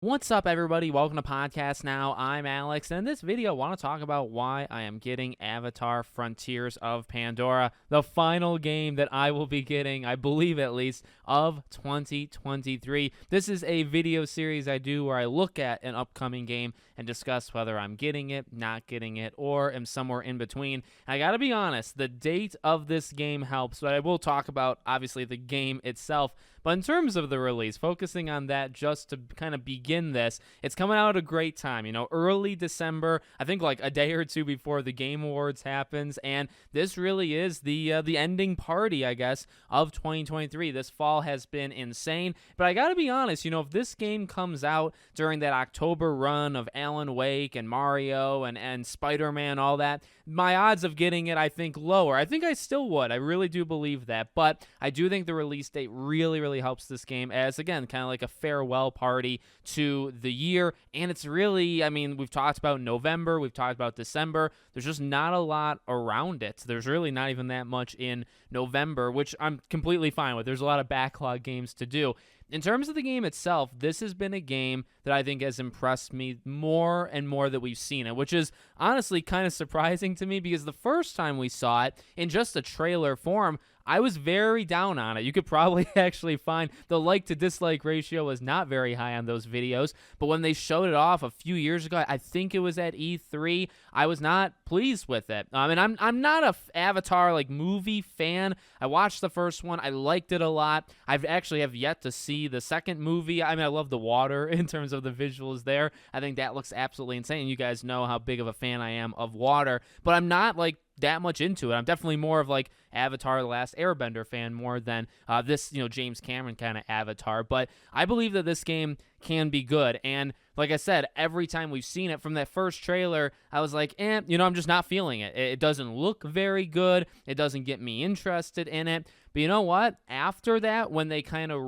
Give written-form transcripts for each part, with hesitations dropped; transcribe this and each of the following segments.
What's up, everybody? Welcome to Podcast Now. I'm Alex, and in this video, I want to talk about why I am getting Avatar Frontiers of Pandora, the final game that I will be getting, I believe at least, of 2023. This is a video series I do where I look at an upcoming game and discuss whether I'm getting it, not getting it, or am somewhere in between. And I gotta be honest, the date of this game helps, but I will talk about, obviously, the game itself. But in terms of the release, focusing on that just to kind of begin this, it's coming out at a great time. You know, early December, I think like a day or two before the Game Awards happens, and this really is the ending party, I guess, of 2023. This fall has been insane, but I gotta be honest, you know, if this game comes out during that October run of Alan Wake and Mario and Spider-Man, all that, my odds of getting it, I think, lower. I think I still would. I really do believe that, but I do think the release date really helps this game as, again, kind of like a farewell party to the year. And it's really, I mean, we've talked about November, we've talked about December. There's just not a lot around it. There's really not even that much in November, which I'm completely fine with. There's a lot of backlog games to do. In terms of the game itself, this has been a game that I think has impressed me more and more that we've seen it, which is honestly kind of surprising to me because the first time we saw it in just a trailer form, I was very down on it. You could probably actually find the like to dislike ratio was not very high on those videos, but when they showed it off a few years ago, I think it was at E3, I was not pleased with it. And I'm not a Avatar like movie fan. I watched the first one. I liked it a lot. I've actually have yet to see the second movie. I mean, I love the water in terms of the visuals there. I think that looks absolutely insane. You guys know how big of a fan I am of water, but I'm not like that much into it. I'm definitely more of like Avatar: The Last Airbender fan more than this, you know, James Cameron kind of Avatar. But I believe that this game can be good. And like I said, every time we've seen it from that first trailer, I was like, you know, I'm just not feeling it. It doesn't look very good. It doesn't get me interested in it. But you know what? After that, when they kind of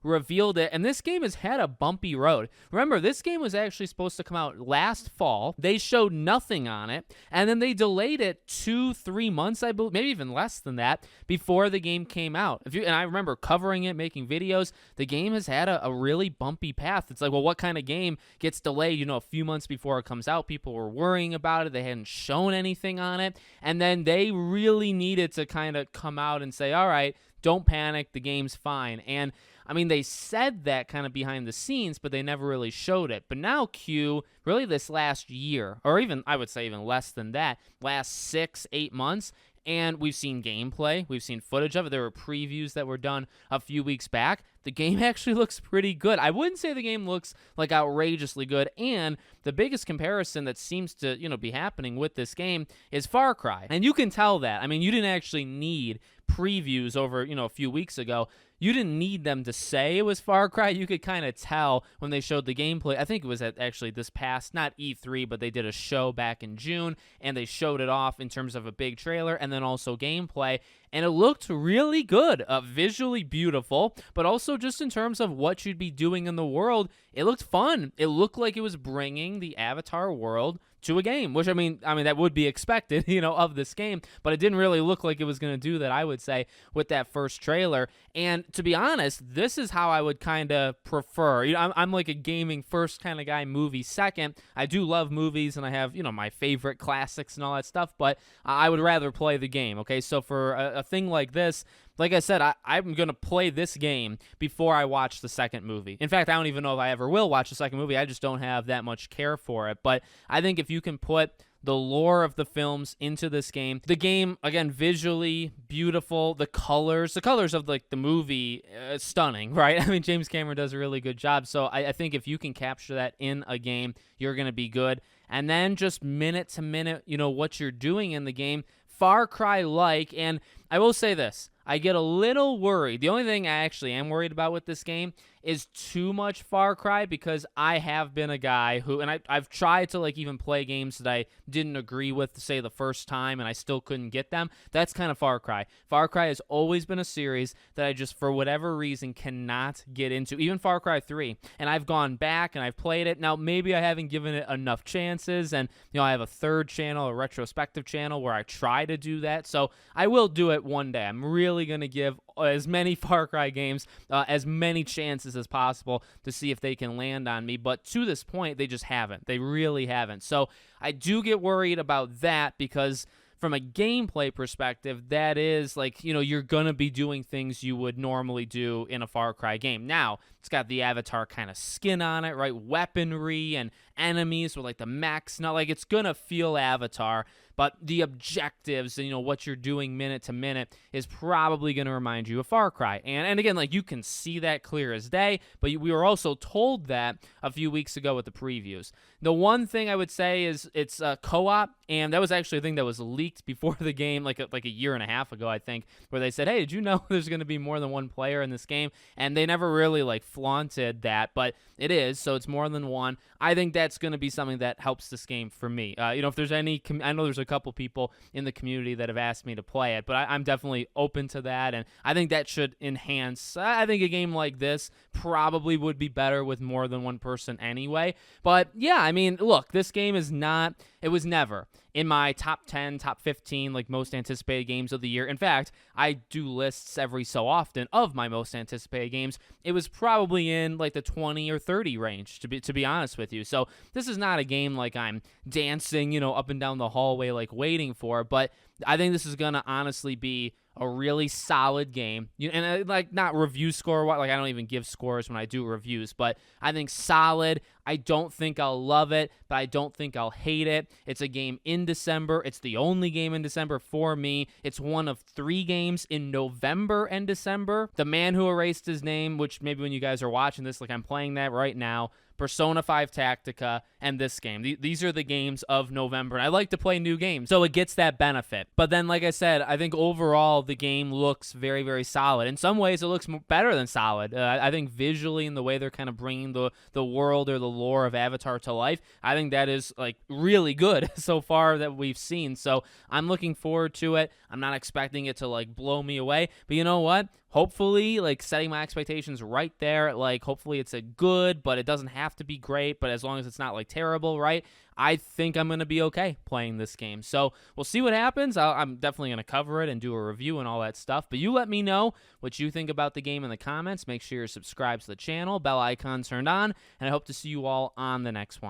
revealed it, and this game has had a bumpy road. Remember, this game was actually supposed to come out last fall. They showed nothing on it, and then they delayed it 2-3 months, I believe, maybe even less than that, before the game came out. And I remember covering it, making videos. The game has had a really bumpy path. It's like, well, what kind of game gets delayed, you know, a few months before it comes out? People were worrying about it. They hadn't shown anything on it, and then they really needed to kind of come out and say, all right, don't panic, the game's fine. And I mean, they said that kind of behind the scenes, but they never really showed it. But now Q, really this last year, or even, I would say even less than that, last 6-8 months, and we've seen gameplay, we've seen footage of it. There were previews that were done a few weeks back. The game actually looks pretty good. I wouldn't say the game looks like outrageously good, and the biggest comparison that seems to, you know, be happening with this game is Far Cry. And you can tell that. I mean, you didn't actually need previews over, you know, a few weeks ago. You didn't need them to say it was Far Cry. You could kind of tell when they showed the gameplay. I think it was at actually this past, not E3, but they did a show back in June, and they showed it off in terms of a big trailer and then also gameplay. And it looked really good, visually beautiful, but also just in terms of what you'd be doing in the world, it looked fun. It looked like it was bringing the Avatar world to a game, which I mean that would be expected, you know, of this game, but it didn't really look like it was going to do that, I would say, with that first trailer. And to be honest, this is how I would kind of prefer. You know, I'm like a gaming first kind of guy, movie second. I do love movies, and I have, you know, my favorite classics and all that stuff, but I would rather play the game, okay? So for a thing like this, like I said, I'm going to play this game before I watch the second movie. In fact, I don't even know if I ever will watch the second movie. I just don't have that much care for it. But I think if you can put the lore of the films into this game, the game, again, visually beautiful, the colors of like the movie, stunning, right? I mean, James Cameron does a really good job. So I think if you can capture that in a game, you're going to be good. And then just minute to minute, you know, what you're doing in the game, Far Cry-like. And I will say this, I get a little worried. The only thing I actually am worried about with this game is too much Far Cry, because I have been a guy who, and I've tried to like even play games that I didn't agree with, say, the first time, and I still couldn't get them. That's kind of Far Cry. Far Cry has always been a series that I just, for whatever reason, cannot get into, even Far Cry 3. And I've gone back and I've played it. Now, maybe I haven't given it enough chances, and, you know, I have a third channel, a retrospective channel, where I try to do that. So I will do it it one day. I'm really going to give as many Far Cry games as many chances as possible to see if they can land on me. But to this point, they just haven't. They really haven't. So I do get worried about that because from a gameplay perspective, that is like, you're going to be doing things you would normally do in a Far Cry game. Now, it's got the Avatar kind of skin on it, right? Weaponry and enemies with like the mechs. Not like it's going to feel Avatar, but the objectives and, what you're doing minute to minute is probably going to remind you of Far Cry. And again, like you can see that clear as day, but we were also told that a few weeks ago with the previews. The one thing I would say is it's a co-op, and that was actually a thing that was leaked before the game, like a year and a half ago, I think, where they said, hey, did you know there's going to be more than one player in this game? And they never really like flaunted that, but it is, so it's more than one. I think that's going to be something that helps this game for me. If there's any, I know there's a couple people in the community that have asked me to play it, but I'm definitely open to that, and I think that should enhance. I think a game like this probably would be better with more than one person anyway. But yeah, I mean, look, this game is not, it was never in my top 10, top 15, like most anticipated games of the year. In fact, I do lists every so often of my most anticipated games. It was probably in like the 20 or 30 range, to be honest with you. So this is not a game like I'm dancing, up and down the hallway like waiting for, but I think this is going to honestly be a really solid game. And like not review score, like I don't even give scores when I do reviews, but I think solid. I don't think I'll love it, but I don't think I'll hate it. It's a game in December. It's the only game in December for me. It's one of 3 games in November and December. The Man Who Erased His Name, which maybe when you guys are watching this, like I'm playing that right now, Persona 5 Tactica, and this game. These are the games of November, and I like to play new games, so it gets that benefit. But then, like I said, I think overall the game looks very, very solid. In some ways, it looks better than solid. I think visually and the way they're kind of bringing the world or the lore of Avatar to life, I think that is like really good so far that we've seen. So I'm looking forward to it. I'm not expecting it to like blow me away, but you know what? Hopefully, like setting my expectations right there, like hopefully it's a good, but it doesn't have to be great, but as long as it's not like terrible, right? I think I'm going to be okay playing this game. So we'll see what happens. I'm definitely going to cover it and do a review and all that stuff, but you let me know what you think about the game in the comments. Make sure you're subscribed to the channel, bell icon turned on, and I hope to see you all on the next one.